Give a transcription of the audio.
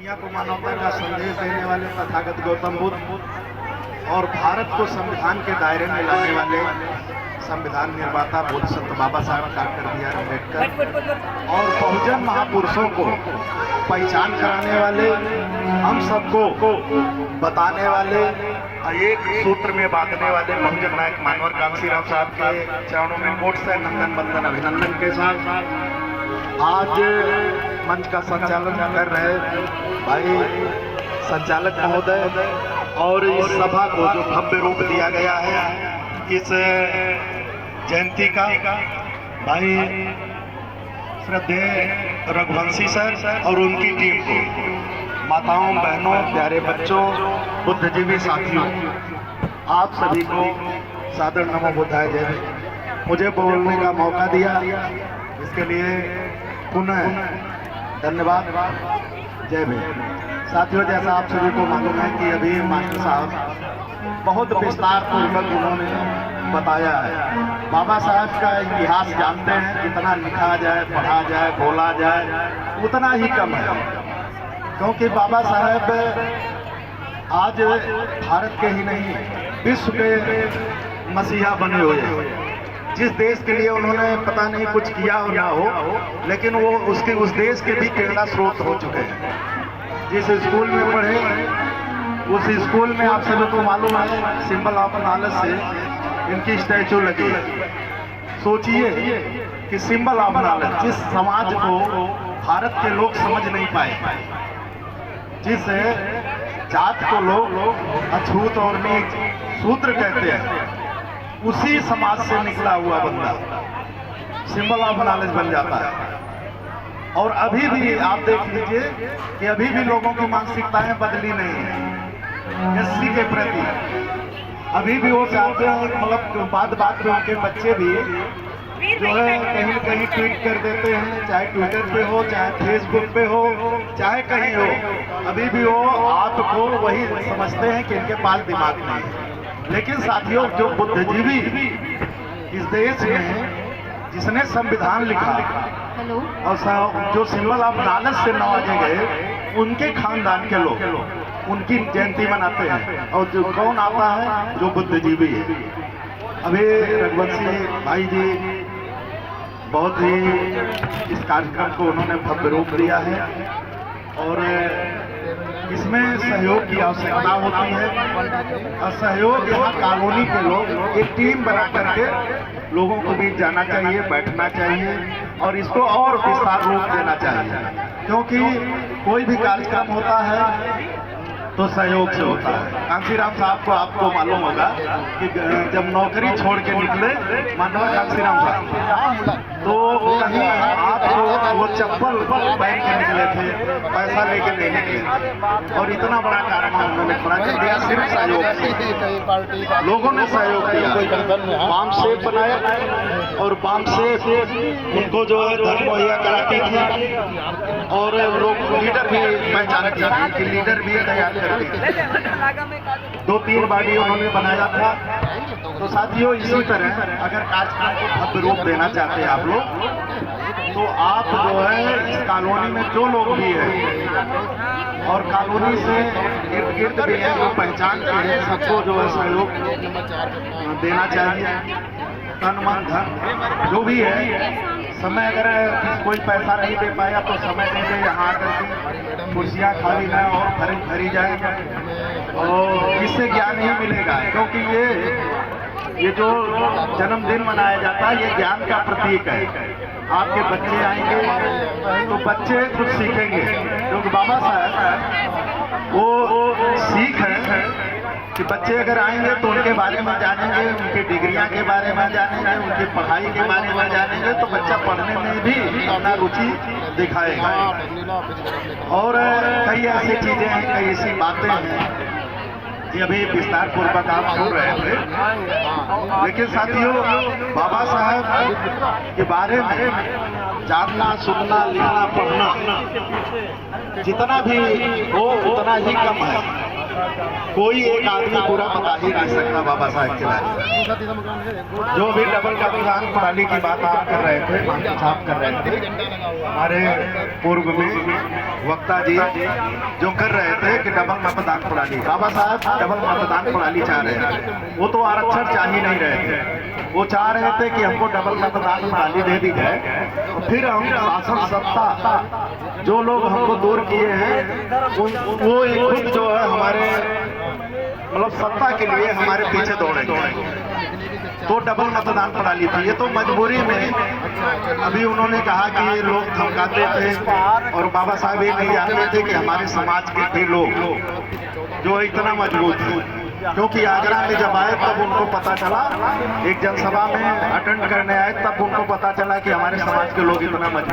दुनिया को मानवता का संदेश देने वाले तथागत गौतम बुद्ध और भारत को संविधान के दायरे में लाने वाले संविधान निर्माता बोधिसत्व बाबा साहब डॉक्टर बी.आर. अम्बेडकर और बहुजन महापुरुषों को पहचान कराने वाले, हम सबको बताने वाले, एक सूत्र में बांधने वाले बहुजन नायक मानवर कांशीराम साहब के चरणों में कोट से नंदन बंदन अभिनंदन के साथ आज मंच का संचालन कर रहे भाई संचालक महोदय और इस सभा को जो भव्य रूप दिया गया है इस जयंती का भाई श्रद्धेय रघुवंशी सर और उनकी टीम को, माताओं बहनों प्यारे बच्चों बुद्धिजीवी साथियों, आप सभी को सादर नमो बुद्धाय जय भीम। मुझे बोलने का मौका दिया इसके लिए पुनः धन्यवाद। जय भीम। साथियों, जैसा आप सभी को मालूम है कि अभी मास्टर साहब बहुत विस्तार पूर्वक उन्होंने बताया है। बाबा साहब का इतिहास जानते हैं, जितना लिखा जाए, पढ़ा जाए, बोला जाए उतना ही कम है, क्योंकि बाबा साहब आज भारत के ही नहीं विश्व के मसीहा बने हुए हैं। जिस देश के लिए उन्होंने पता नहीं कुछ किया हो ना हो, लेकिन वो उस देश के भी प्रेरणा स्रोत हो चुके हैं। जिस स्कूल में पढ़े उस स्कूल में आप सभी को मालूम है सिंबल ऑफ नॉलेज से इनकी स्टैचू लगी है। सोचिए कि सिंबल ऑफ नॉलेज जिस समाज को भारत के लोग समझ नहीं पाए, जिस जात को लोग अछूत और नीच शूद्र कहते हैं, उसी समाज से निकला हुआ बंदा सिंबल ऑफ नॉलेज बन जाता है। और अभी भी आप देख लीजिए कि अभी भी लोगों की मानसिकताएं बदली नहीं है एससी के प्रति। अभी भी वो चाहते हैं, मतलब बात में उनके बच्चे भी जो है कहीं कहीं ट्वीट कर देते हैं, चाहे ट्विटर पे हो, चाहे फेसबुक पे हो, चाहे कहीं हो, अभी भी वो आपको वही समझते हैं कि इनके पास दिमाग नहीं है। लेकिन साथियों, जो बुद्धिजीवी इस देश में जिसने संविधान लिखा और जो सिंबल ऑफ नॉलेज से नवाजे गए, उनके खानदान के लोग उनकी जयंती मनाते हैं। और जो कौन आता है, जो बुद्धिजीवी है। अभी रघुवंशी भाई जी बहुत ही इस कार्यक्रम को उन्होंने भव्य रूप दिया है और इसमें सहयोग की आवश्यकता होती है। और सहयोग यहाँ कॉलोनी के लोग एक टीम बना करके लोगों को बीच जाना चाहिए, बैठना चाहिए और इसको और विस्तार रूप देना चाहिए, क्योंकि कोई भी कार्यक्रम होता है तो सहयोग से होता है। कांशीराम साहब को आपको मालूम होगा कि जब नौकरी छोड़ के निकले मानव कांशीराम साहब, तो कहीं आपको वो चप्पल पहन के निकले थे, पैसा लेके नहीं निकले, और इतना बड़ा कार्यक्रम उन्होंने खड़ा कर दिया सिर्फ सहयोग से। लोगों ने सहयोग दिया, बाम सेब बनाया और बाम सेब उनको जो है धन मुहैया कराती थी और लोग लीडर भी पहचानती थी कि लीडर भी तैयार करती थी। 2-3 बाड़ी उन्होंने बनाया था। तो साथियों, इसी तरह अगर कार्यक्रम को भव्य रूप देना चाहते हैं आप लोग, तो आप जो है इस कॉलोनी में जो लोग भी हैं और कॉलोनी से इर्द गिर्द भी है, जो पहचान के हैं, सबको जो है सहयोग देना चाहिए। तन मन धन जो भी है, समय अगर कोई पैसा नहीं दे पाया तो समय दे दे, यहाँ आकर के कुर्सियाँ खाली ना और भरी जाए, और इससे ज्ञान ही मिलेगा। क्योंकि ये जो जन्मदिन मनाया जाता है, ये ज्ञान का प्रतीक है। आपके बच्चे आएंगे तो बच्चे कुछ सीखेंगे, क्योंकि बाबा साहब वो सीख है कि बच्चे अगर आएंगे तो उनके बारे में जानेंगे, उनकी डिग्रियां के बारे में जानेंगे, उनकी पढ़ाई के बारे में जानेंगे, तो बच्चा पढ़ने में भी अपना रुचि दिखाएगा। और कई ऐसी चीजें हैं, कई ऐसी बातें हैं कि अभी विस्तार पूर्वक आप सुन रहे थे। लेकिन साथियों, बाबा साहब के बारे में जानना, सुनना, लिखना, पढ़ना जितना भी हो उतना ही कम है। कोई एक आदमी पूरा बता ही नहीं सकता बाबा साहब के बारे में। जो भी डबल मतदान प्रणाली की बात आप कर रहे थे, छाप कर रहे थे, हमारे पूर्व में वक्ता जी जो कर रहे थे कि डबल मतदान प्रणाली, बाबा साहब डबल मतदान प्रणाली चाह रहे थे। वो तो आरक्षण चाह ही नहीं रहे थे, वो चाह रहे थे कि हमको डबल मतदान प्रणाली दे दी जाए, फिर हम शासन सत्ता जो लोग हमको दूर किए हैं वो एक खुद जो है हमारे मतलब सत्ता के लिए हमारे पीछे दौड़ेंगे। तो डबल मतदान प्रणाली थी, ये तो मजबूरी में अभी उन्होंने कहा कि ये लोग धमकाते थे और बाबा साहब ये नहीं जानते थे कि हमारे समाज के भी लोग जो इतना मजबूत थे। क्योंकि आगरा में जब आए तब उनको पता चला, एक जनसभा में अटेंड करने आए तब उनको पता चला कि हमारे समाज के लोग इतना मजबूत